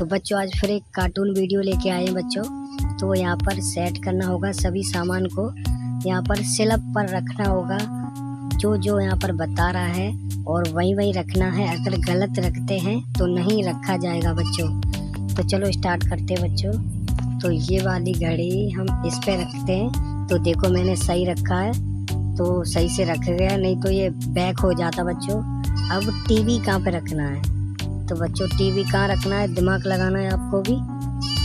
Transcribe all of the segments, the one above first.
तो बच्चों आज फिर एक कार्टून वीडियो लेके आए हैं बच्चों। तो यहाँ पर सेट करना होगा सभी सामान को, यहाँ पर स्लैब पर रखना होगा जो जो यहाँ पर बता रहा है और वहीं वहीं रखना है। अगर गलत रखते हैं तो नहीं रखा जाएगा बच्चों। तो चलो स्टार्ट करते हैं बच्चों। तो ये वाली घड़ी हम इस पे रखते हैं। तो देखो मैंने सही रखा है तो सही से रख गया, नहीं तो ये बैक हो जाता बच्चों। अब टीवी कहाँ पे रखना है? तो बच्चों टीवी कहाँ रखना है, दिमाग लगाना है आपको भी।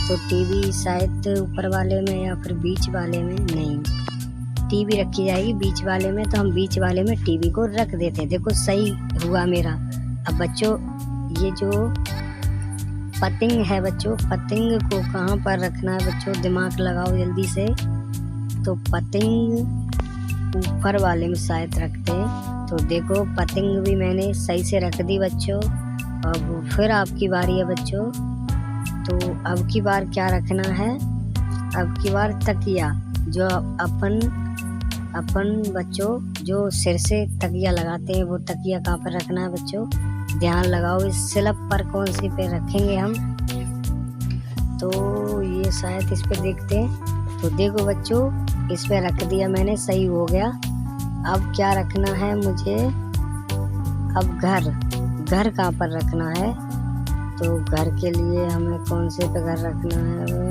तो टीवी शायद ऊपर वाले में या फिर बीच वाले में, नहीं टीवी रखी जाएगी बीच वाले में। तो हम बीच वाले में टीवी को रख देते हैं। देखो सही हुआ मेरा। अब बच्चों ये जो पतंग है बच्चों, पतंग को कहाँ पर रखना है बच्चों, दिमाग लगाओ जल्दी से। तो पतंग ऊपर वाले में शायद रखते हैं। तो देखो पतंग भी मैंने सही से रख दी बच्चों। अब फिर आपकी बारी है बच्चों। तो अब की बार क्या रखना है, अब की बार तकिया, जो अपन बच्चों जो सिर से तकिया लगाते हैं वो तकिया कहाँ पर रखना है बच्चों, ध्यान लगाओ। इस स्लैब पर कौन सी पे रखेंगे हम, तो ये शायद इस पे देखते हैं। तो देखो बच्चों इस पे रख दिया मैंने, सही हो गया। अब क्या रखना है मुझे, अब घर कहाँ पर रखना है। तो घर के लिए हमें कौन से पे घर रखना है,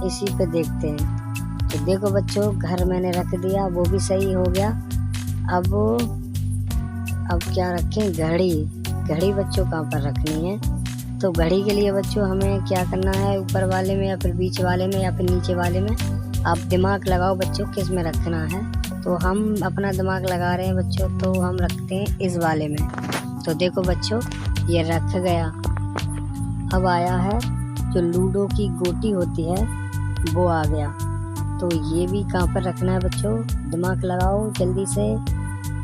इसी पे देखते हैं। तो देखो बच्चों घर मैंने रख दिया, वो भी सही हो गया। अब क्या रखें, घड़ी बच्चों कहाँ पर रखनी है। तो घड़ी के लिए बच्चों हमें क्या करना है, ऊपर वाले में या फिर बीच वाले में या फिर नीचे वाले में। आप दिमाग लगाओ बच्चों किस में रखना है। तो हम अपना दिमाग लगा रहे हैं बच्चों, तो हम रखते हैं इस वाले में। तो देखो बच्चों ये रख गया। अब आया है जो लूडो की गोटी होती है वो आ गया। तो ये भी कहाँ पर रखना है बच्चों, दिमाग लगाओ जल्दी से।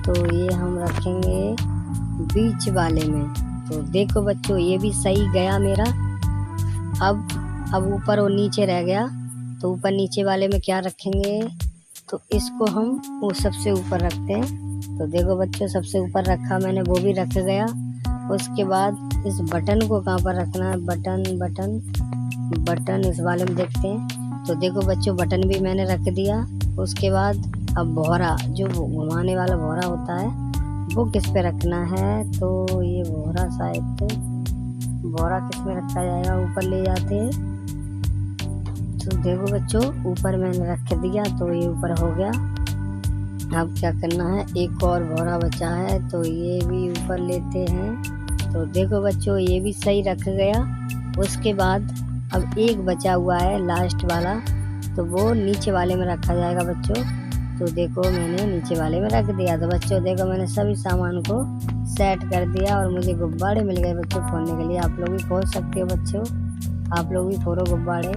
तो ये हम रखेंगे बीच वाले में। तो देखो बच्चों ये भी सही गया मेरा। अब ऊपर और नीचे रह गया। तो ऊपर नीचे वाले में क्या रखेंगे, तो इसको हम वो सबसे ऊपर रखते हैं। तो देखो बच्चों सबसे ऊपर रखा मैंने, वो भी रख गया। उसके बाद इस बटन को कहाँ पर रखना है, बटन इस वाले में देखते हैं। तो देखो बच्चों बटन भी मैंने रख दिया। उसके बाद अब भौरा, जो घुमाने वाला भौरा होता है वो किस पे रखना है। तो ये भौरा शायद, भौरा किस में रखा जाएगा, ऊपर ले जाते हैं। तो देखो बच्चों ऊपर मैंने रख दिया, तो ये ऊपर हो गया। अब क्या करना है, एक और भौरा बचा है तो ये भी ऊपर लेते हैं। तो देखो बच्चों ये भी सही रख गया। उसके बाद अब एक बचा हुआ है लास्ट वाला, तो वो नीचे वाले में रखा जाएगा बच्चों। तो देखो मैंने नीचे वाले में रख दिया। तो बच्चों देखो मैंने सभी सामान को सेट कर दिया और मुझे गुब्बारे मिल गए बच्चों फोड़ने के लिए। आप लोग भी फोड़ सकते हो बच्चों, आप लोग भी फोड़ो गुब्बारे।